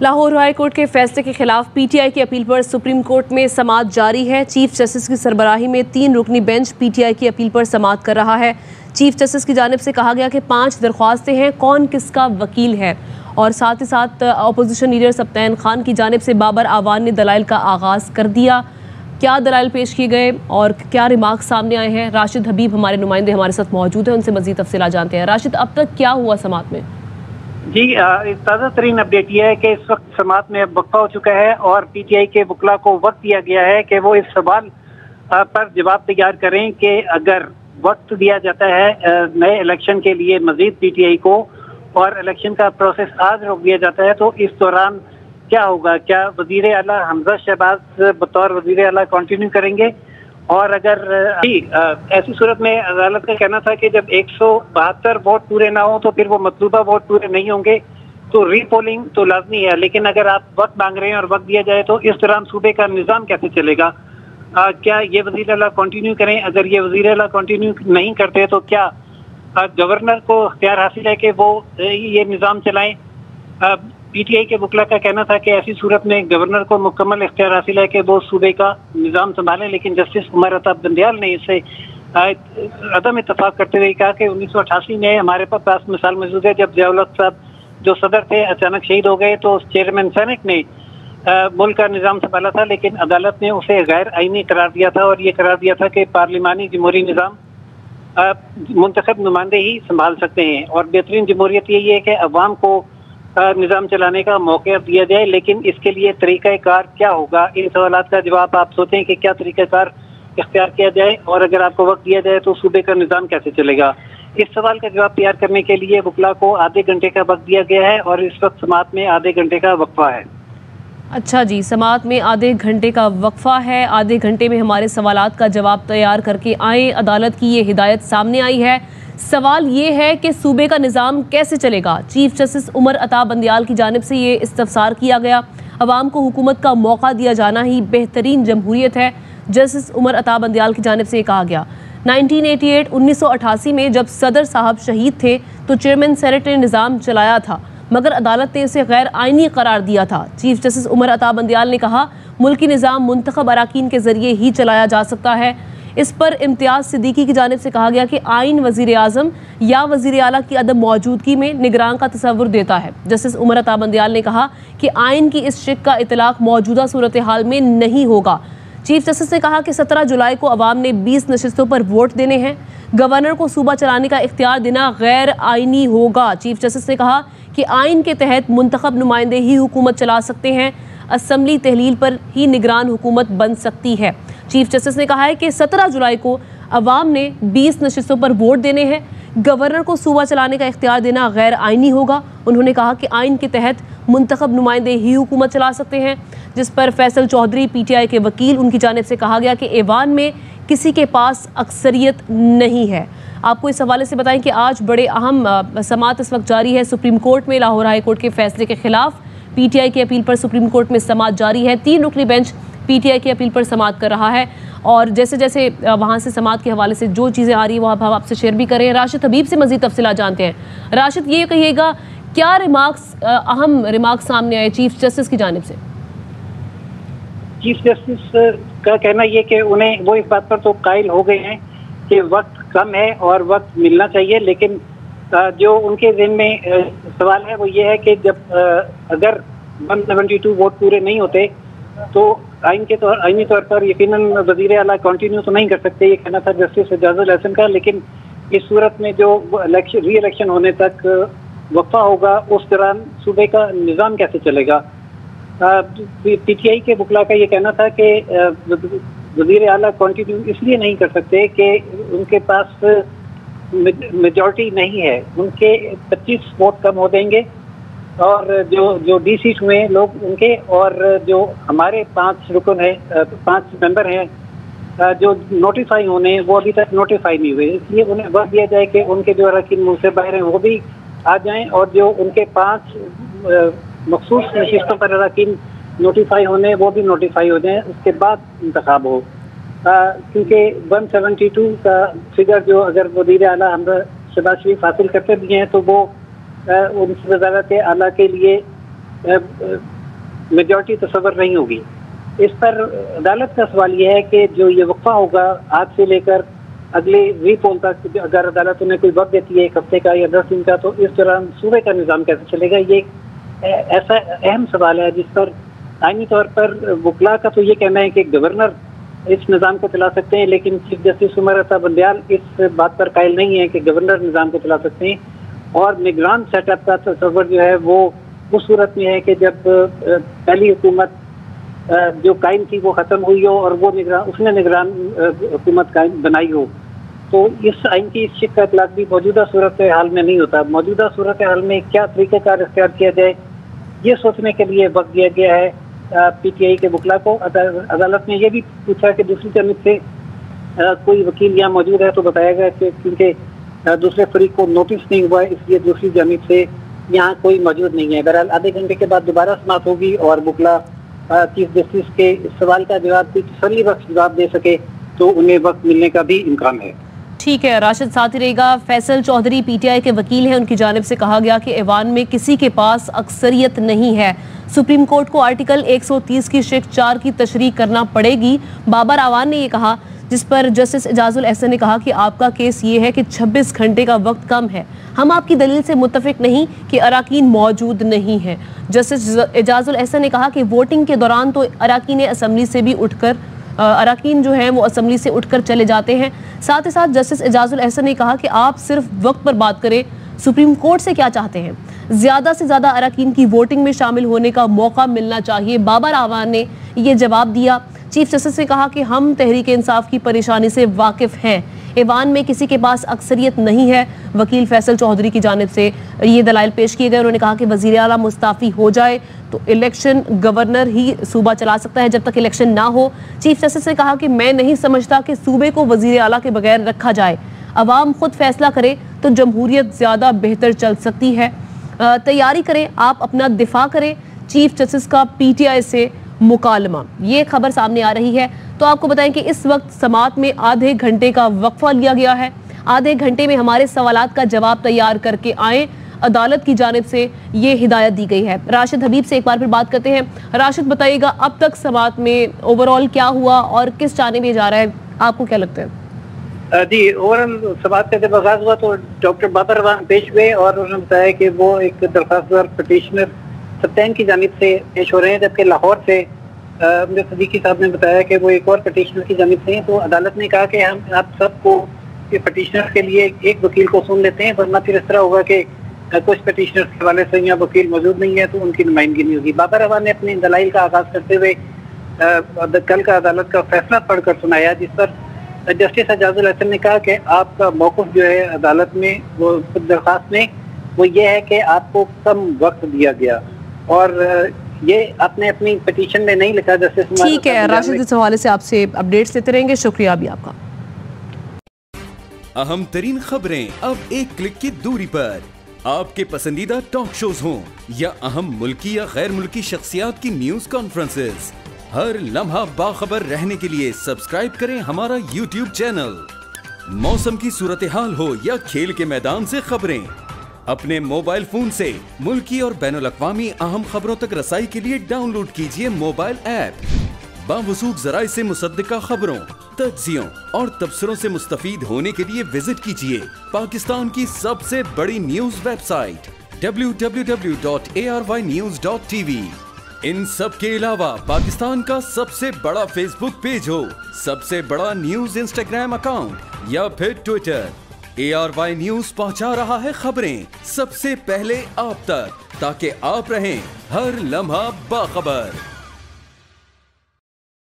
Lahore high court के फैसले के खिलाफ पीटीआई की अपील पर सुप्रीम कोर्ट में समाअत जारी है। चीफ जस्टिस की सरबराही में 3 रुकनी बेंच पीटीआई की अपील पर समाअत कर रहा है। चीफ जस्टिस की जानिब से कहा गया कि 5 दरख्वास्तें हैं, कौन किसका वकील है, और साथ ही साथ अपोजिशन लीडर सप्तान खान की जानिब से बाबर आवान ने दलाइल का आगाज़ कर दिया। क्या दलाइल पेश किए गए और क्या रिमार्क सामने आए हैं, राशिद हबीब हमारे नुमाइंदे हमारे साथ मौजूद हैं, उनसे मज़ीद तफसीलात जानते हैं। राशिद, अब तक क्या हुआ समाअत में? जी, ताज़ा तरीन अपडेट यह है कि इस वक्त समाअत में वक्फा हो चुका है और पीटीआई के वकला को वक्त दिया गया है कि वो इस सवाल पर जवाब तैयार करें कि अगर वक्त दिया जाता है नए इलेक्शन के लिए मजीद पीटीआई को और इलेक्शन का प्रोसेस आज रोक दिया जाता है तो इस दौरान क्या होगा। क्या वजीर आला हमजा शहबाज बतौर वजीर आला कंटिन्यू करेंगे, और अगर ऐसी सूरत में अदालत का कहना था कि जब 172 वोट पूरे ना हो तो फिर वो मतलूबा वोट पूरे नहीं होंगे तो रीपोलिंग तो लाजमी है। लेकिन अगर आप वक्त मांग रहे हैं और वक्त दिया जाए तो इस दौरान सूबे का निज़ाम कैसे चलेगा? क्या ये वज़ीर आला कंटिन्यू करें? अगर ये वज़ीर आला कंटिन्यू नहीं करते तो क्या गवर्नर को इख्तियार हासिल है कि वो ये निज़ाम चलाएं? पीटीआई के वकला का कहना था कि ऐसी सूरत में गवर्नर को मुकम्मल इख्तियार हासिल है कि वो सूबे का निज़ाम संभालें, लेकिन जस्टिस उमर अताब बंदियाल ने इससे अदम इत्तफाक करते हुए कहा कि 1988 में हमारे पास मिसाल मौजूद है जब ज़ियाउल हक साहब जो सदर थे अचानक शहीद हो गए तो चेयरमैन सेनेट ने मुल्क का निज़ाम संभाला था, लेकिन अदालत ने उसे गैर आईनी करार दिया था और ये करार दिया था कि पार्लिमानी जमहूरी निज़ाम मुंतखब नुमाइंदे ही संभाल सकते हैं। और बेहतरीन जमहूरियत यही है कि अवाम को निज़ाम चलाने का मौका दिया जाए, लेकिन इसके लिए तरीक़ाकार क्या होगा? इन सवालात का जवाब आप सोचें कि क्या तरीक़ाकार इख्तियार किया जाए, और अगर आपको वक्त दिया जाए तो सूबे का निज़ाम कैसे चलेगा? इस सवाल का जवाब तैयार करने के लिए वकला को आधे घंटे का वक्त दिया गया है और इस वक्त समाअत में आधे घंटे का वक्फा है। अच्छा जी, समाअत में आधे घंटे का वक्फा है। आधे घंटे में हमारे सवालात का जवाब तैयार करके आए। अदालत की ये हिदायत सामने आई है। सवाल ये है कि सूबे का निज़ाम कैसे चलेगा। चीफ जस्टिस उमर अताब बंदियाल की जानिब से ये इस्तफसार किया गया। अवाम को हुकूमत का मौका दिया जाना ही बेहतरीन जमहूरियत है। जस्टिस उमर अताब बंदियाल की जानिब से कहा गया 1988 में जब सदर साहब शहीद थे तो चेयरमैन सेनेट ने निज़ाम चलाया था, मगर अदालत ने इसे गैर आइनी करार दिया था। चीफ जस्टिस उमर अताब बंदियाल ने कहा मुल्की निज़ाम मुंतखब अराकीन के ज़रिए ही चलाया जा सकता है। इस पर इम्तियाज़ सिद्दीकी की जानिब से कहा गया कि आइन वज़ीर आज़म या वज़ीर आला की अदम मौजूदगी में निगरान का तसव्वुर देता है। जस्टिस उमर अताब बंदियाल ने कहा कि आइन की इस शिक का इतलाक़ मौजूदा सूरत हाल में नहीं होगा। चीफ जस्टिस ने कहा कि 17 जुलाई को अवाम ने 20 नशिस्तों पर वोट देने हैं। गवर्नर को सूबा चलाने का इख्तियार देना गैर आइनी होगा। चीफ जस्टिस ने कहा कि आइन के तहत मुंतखब नुमाइंदे ही हुकूमत चला सकते हैं। असम्बली तहलील पर ही निगरान हुकूमत बन सकती है। चीफ जस्टिस ने कहा है कि 17 जुलाई को अवाम ने 20 नशिस्तों पर वोट देने हैं। गवर्नर को सूबा चलाने का इख्तियार देना गैर आइनी होगा। उन्होंने कहा कि आइन के तहत मुंतखब नुमाइंदे ही हुकूमत चला सकते हैं, जिस पर फैसल चौधरी पीटीआई के वकील उनकी जानिब से कहा गया कि ऐवान में किसी के पास अक्सरियत नहीं है। आपको इस हवाले से बताएं कि आज बड़े अहम समाअत इस वक्त जारी है सुप्रीम कोर्ट में। लाहौर हाई कोर्ट के फैसले के खिलाफ पीटीआई की अपील पर सुप्रीम कोर्ट में समाअत जारी है। 3 रुकनी बेंच पीटीआई की अपील पर समाअत कर रहा है और जैसे जैसे वहाँ से समाअत के हवाले से जो चीज़ें आ रही है वो हम आपसे शेयर भी करें। राशिद हबीब से मज़ीद तफसीलात जानते हैं। राशिद, ये कहिएगा क्या रिमार्क्स अहम रिमार्क्स सामने आए चीफ जस्टिस की जानिब से? चीफ जस्टिस का कहना यह कि उन्हें वो इस बात पर तो कायल हो गए हैं कि वक्त कम है और वक्त मिलना चाहिए, लेकिन जो उनके ज़हन में सवाल है वो ये है कि जब अगर 172 वोट पूरे नहीं होते तो आईनी तौर पर यकीनन वज़ीर आला कंटिन्यू तो नहीं कर सकते। ये कहना था जस्टिस एजाजुल हसन का, लेकिन इस सूरत में जो री इलेक्शन होने तक वक्फा होगा उस दौरान सूबे का निज़ाम कैसे चलेगा? पीटीआई के वकला का ये कहना था कि वज़ीर आला कंटिन्यू इसलिए नहीं कर सकते कि उनके पास मेजॉरिटी नहीं है। उनके 25 वोट कम हो देंगे और जो डी सीट हुए लोग उनके, और जो हमारे 5 रुकन है 5 मेंबर हैं जो नोटिफाई होने वो अभी तक नोटिफाई नहीं हुए, इसलिए उन्हें वक्त दिया जाए कि उनके जो अरकान मुल्क से बाहर हैं वो भी आ जाएं और जो उनके 5 मखसूस नशिस्तों पर अरकान नोटिफाई होने वो भी नोटिफाई हो जाएं, उसके बाद इंतखाब हो। क्योंकि 172 का फिगर जो अगर वज़ीर आला हमजा शहबाज शरीफ हासिल करते भी हैं तो वो उनकी वज़ारत आला के लिए मेजॉरिटी तस्वर नहीं होगी। इस पर अदालत का सवाल यह है कि जो ये वक्फा होगा आज से लेकर अगले रीपोल तक, अगर अदालत उन्हें कोई वक्त देती है 1 हफ्ते का या 10 दिन का, तो इस दौरान सूबे का निज़ाम कैसे चलेगा? ये ऐसा अहम सवाल है जिस पर आईनी तौर पर वकला का तो ये कहना है कि गवर्नर इस निज़ाम को चला सकते हैं, लेकिन चीफ जस्टिस उमर अता बंदयाल इस बात पर कायल नहीं है कि गवर्नर निज़ाम को चला सकते हैं। और निगरान सेटअप का तस्वर जो है वो उस सूरत में है कि जब पहली हुकूमत जो कायम थी वो ख़त्म हुई हो और वो उसने निगरान हुकूमत कायम बनाई हो, तो इस आइन की शिक का इतलाक भी मौजूदा सूरत हाल में नहीं होता। मौजूदा सूरत हाल में क्या तरीक़ेकार इख्तियार किया जाए, ये सोचने के लिए वक्त दिया गया है PTI के वकला को। अदालत ने यह भी पूछा कि दूसरी जानिब से कोई वकील यहाँ मौजूद है तो बताया गया कि क्योंकि दूसरे फरीक को नोटिस नहीं हुआ है, इसलिए दूसरी जानिब से यहाँ कोई मौजूद नहीं है। बहरहाल आधे घंटे के बाद दोबारा समाअत होगी और वकला चीफ जस्टिस के सवाल का जवाब तसल्ली बख्श जवाब दे सके तो उन्हें वक्त मिलने का भी इम्कान है। ठीक है, राशिद साथ ही रहेगा। फैसल चौधरी PTI के वकील हैं, उनकी जानिब से कहा गया कि ऐवान में किसी के पास अक्सरियत नहीं है। सुप्रीम कोर्ट को आर्टिकल 130 की शिक 4 की तशरीह करना पड़ेगी, बाबर आवान ने ये कहा, जिस पर जस्टिस एजाजुल एहसन ने कहा कि आपका केस ये है कि 26 घंटे का वक्त कम है, हम आपकी दलील से मुत्तफिक नहीं कि अराकीन मौजूद नहीं है। जस्टिस एजाजुल एहसन ने कहा कि वोटिंग के दौरान तो अराकीन असम्बली से भी उठकर अराकीन जो हैं वो असम्बली से उठकर चले जाते हैं। साथ ही साथ जस्टिस एजाजुल एहसन ने कहा कि आप सिर्फ वक्त पर बात करें, सुप्रीम कोर्ट से क्या चाहते हैं, ज़्यादा से ज़्यादा अराकीन की वोटिंग में शामिल होने का मौका मिलना चाहिए। बाबर आवान ने ये जवाब दिया। चीफ जस्टिस ने कहा कि हम तहरीक इंसाफ की परेशानी से वाकिफ़ हैं, ऐवान में किसी के पास अक्सरियत नहीं है। वकील फैसल चौधरी की जानिब से ये दलाइल पेश किए गए। उन्होंने कहा कि वज़ीर आला मुस्ताफ़ी हो जाए तो इलेक्शन गवर्नर ही सूबा चला सकता है, जब तक इलेक्शन ना हो। चीफ जस्टिस ने कहा कि मैं नहीं समझता कि सूबे को वज़ीर आला के बगैर रखा जाए, अवाम खुद फैसला करे तो जमहूरियत ज़्यादा बेहतर चल सकती है। तैयारी करें, आप अपना दिफा करें। चीफ जस्टिस का PTI से मुकालमा, ये खबर सामने आ रही है। तो आपको बताएं कि इस वक्त समाअत में आधे घंटे का वक्फा लिया गया है। आधे घंटे में हमारे सवालात का जवाब तैयार करके आए, अदालत की जानिब से ये हिदायत दी गई है। राशिद हबीब से एक बार फिर बात करते हैं। राशिद, बताइएगा अब तक समाअत में ओवरऑल क्या हुआ और किस जानिब जा रहा है, आपको क्या लगता है? जी, ओवरऑल समाअत का जब आगाज हुआ तो डॉक्टर बाबर अवान पेश हुए और उन्होंने बताया कि वो एक दरख्वास्तदार पटिशनर सत्तैन की जानिब से पेश हो रहे हैं, जबकि लाहौर से अमीर सदीकी साहब ने बताया कि वो एक और पटिशनर की जानिब से हैं। तो अदालत ने कहा कि हम आप सबको पटिशनर के लिए एक वकील को सुन लेते हैं, वरना फिर इस तरह होगा कि कुछ पटिशनर के हवाले से यहाँ वकील मौजूद नहीं है तो उनकी नुमाइंदगी नहीं होगी। बाबर अवान ने अपने दलाइल का आगाज करते हुए कल का अदालत का फैसला पढ़कर सुनाया, जिस पर जस्टिस एजाजुल एहसन ने कहा कि आपका मौक़िफ़ जो है अदालत में वो दरख्वास्त में वो ये है कि आपको कम वक्त दिया गया और ये आपने अपनी पिटीशन में नहीं लिखा। जस्टिस ठीक है राशिद, इस हवाले से आपसे अपडेट्स लेते रहेंगे। शुक्रिया भी आपका। अहम तरीन खबरें अब एक क्लिक की दूरी पर, आपके पसंदीदा टॉक शोज हों या अहम मुल्की या गैर मुल्की शख्सियात की न्यूज कॉन्फ्रेंसेस, हर लम्हा बाखबर रहने के लिए सब्सक्राइब करें हमारा YouTube चैनल। मौसम की सूरत हाल हो या खेल के मैदान से खबरें, अपने मोबाइल फोन से मुल्की और बैनुल-अक़वामी अहम खबरों तक रसाई के लिए डाउनलोड कीजिए मोबाइल ऐप। बावसूख ज़राए से मुसद्दिका खबरों, तज्ज़ियों और तबसरों से मुस्तफ़ीद होने के लिए विजिट कीजिए पाकिस्तान की सबसे बड़ी न्यूज वेबसाइट www.arYnews.tv। इन सब के अलावा पाकिस्तान का सबसे बड़ा फेसबुक पेज हो, सबसे बड़ा न्यूज इंस्टाग्राम अकाउंट या फिर ट्विटर, ARY न्यूज पहुंचा रहा है खबरें सबसे पहले आप तक, ताकि आप रहें हर लम्हा बाखबर।